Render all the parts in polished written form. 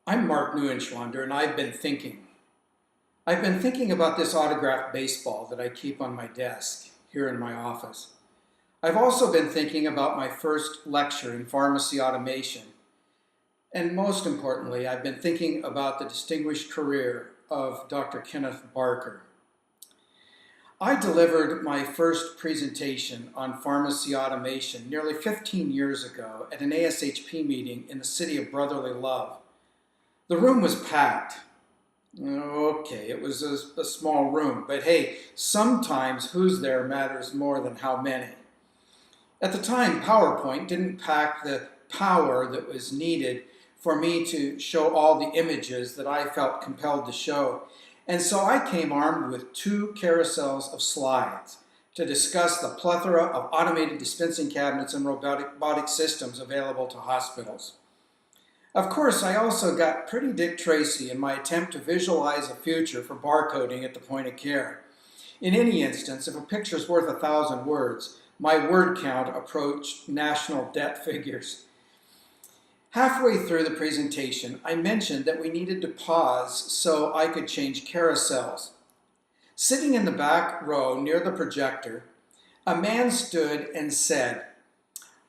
I'm Mark Neuenschwander, and I've been thinking. I've been thinking about this autographed baseball that I keep on my desk here in my office. I've also been thinking about my first lecture in pharmacy automation. And most importantly, I've been thinking about the distinguished career of Dr. Kenneth Barker. I delivered my first presentation on pharmacy automation nearly 15 years ago at an ASHP meeting in the city of brotherly love. The room was packed. Okay, it was a small room, but hey, sometimes who's there matters more than how many. At the time, PowerPoint didn't pack the power that was needed for me to show all the images that I felt compelled to show. And so I came armed with 2 carousels of slides to discuss the plethora of automated dispensing cabinets and robotic systems available to hospitals. Of course, I also got pretty Dick Tracy in my attempt to visualize a future for barcoding at the point of care. In any instance, if a picture's worth 1,000 words, my word count approached national debt figures. Halfway through the presentation, I mentioned that we needed to pause so I could change carousels. Sitting in the back row near the projector, a man stood and said,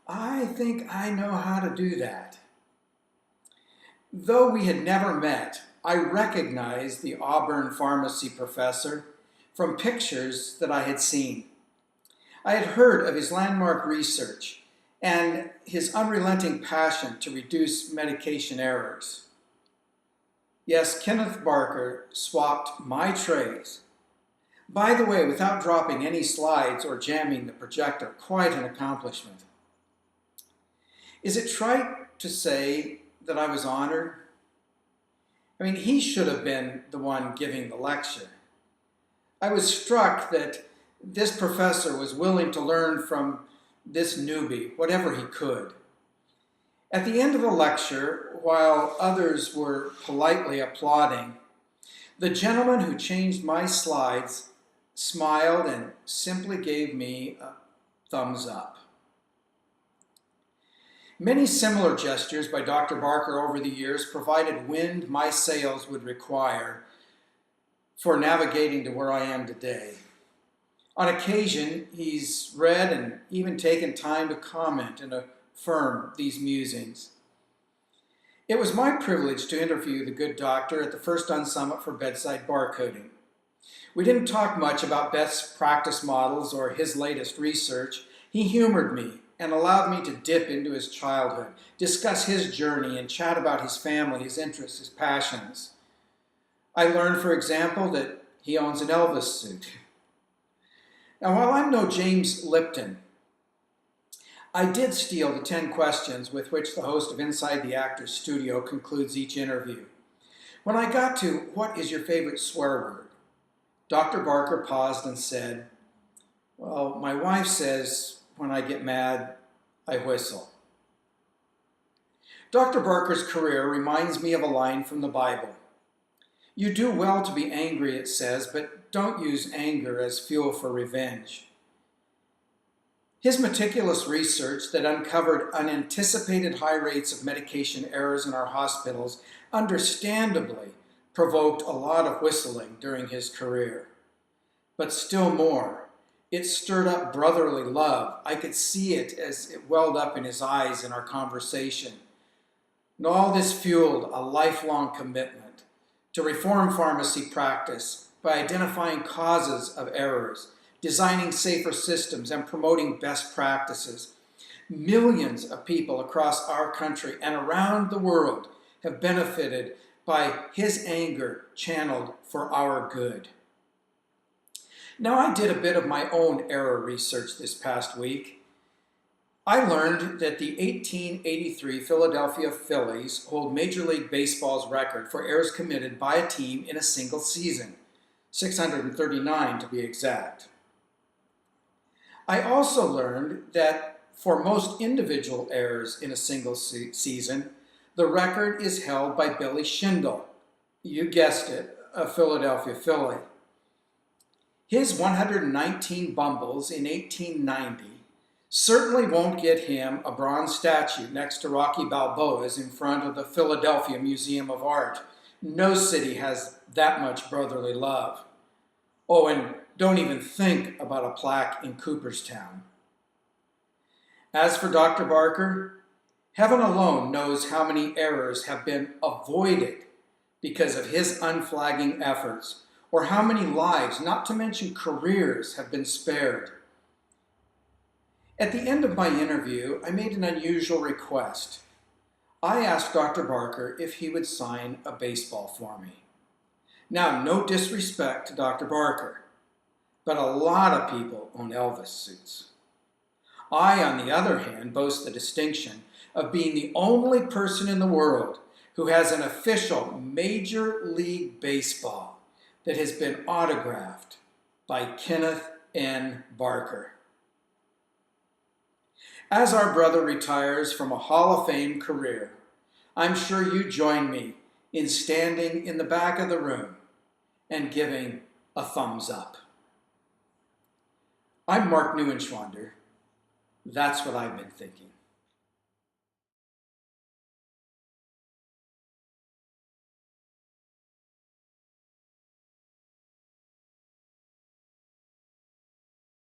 "I think I know how to do that." Though we had never met, I recognized the Auburn pharmacy professor from pictures that I had seen. I had heard of his landmark research and his unrelenting passion to reduce medication errors. Yes, Kenneth Barker swapped my trays. By the way, without dropping any slides or jamming the projector, quite an accomplishment. Is it trite to say that I was honored? I mean, he should have been the one giving the lecture. I was struck that this professor was willing to learn from this newbie, whatever he could. At the end of the lecture, while others were politely applauding, the gentleman who changed my slides smiled and simply gave me a thumbs up. Many similar gestures by Dr. Barker over the years provided wind my sails would require for navigating to where I am today. On occasion, he's read and even taken time to comment and affirm these musings. It was my privilege to interview the good doctor at the first Unsummit for bedside barcoding. We didn't talk much about best practice models or his latest research. He humored me and allowed me to dip into his childhood, discuss his journey, and chat about his family, his interests, his passions. I learned, for example, that he owns an Elvis suit. Now, while I'm no James Lipton, I did steal the 10 questions with which the host of Inside the Actor's Studio concludes each interview. When I got to, "What is your favorite swear word?" Dr. Barker paused and said, "Well, my wife says when I get mad, I whistle." Dr. Barker's career reminds me of a line from the Bible. "You do well to be angry," it says, "but don't use anger as fuel for revenge." His meticulous research that uncovered unanticipated high rates of medication errors in our hospitals understandably provoked a lot of whistling during his career. But still more, it stirred up brotherly love. I could see it as it welled up in his eyes in our conversation. And all this fueled a lifelong commitment to reform pharmacy practice by identifying causes of errors, designing safer systems, and promoting best practices. Millions of people across our country and around the world have benefited by his anger channeled for our good. Now, I did a bit of my own error research this past week. I learned that the 1883 Philadelphia Phillies hold Major League Baseball's record for errors committed by a team in a single season, 639 to be exact. I also learned that for most individual errors in a single season, the record is held by Billy Schindel, you guessed it, a Philadelphia Philly. His 119 bumbles in 1890 Certainly won't get him a bronze statue next to Rocky Balboa's in front of the Philadelphia Museum of Art. No city has that much brotherly love. Oh, and don't even think about a plaque in Cooperstown. As for Dr. Barker, heaven alone knows how many errors have been avoided because of his unflagging efforts, or how many lives, not to mention careers, have been spared. At the end of my interview, I made an unusual request. I asked Dr. Barker if he would sign a baseball for me. Now, no disrespect to Dr. Barker, but a lot of people own Elvis suits. I, on the other hand, boast the distinction of being the only person in the world who has an official Major League Baseball that has been autographed by Kenneth N. Barker. As our brother retires from a Hall of Fame career, I'm sure you join me in standing in the back of the room and giving a thumbs up. I'm Mark Neuenschwander. That's what I've been thinking.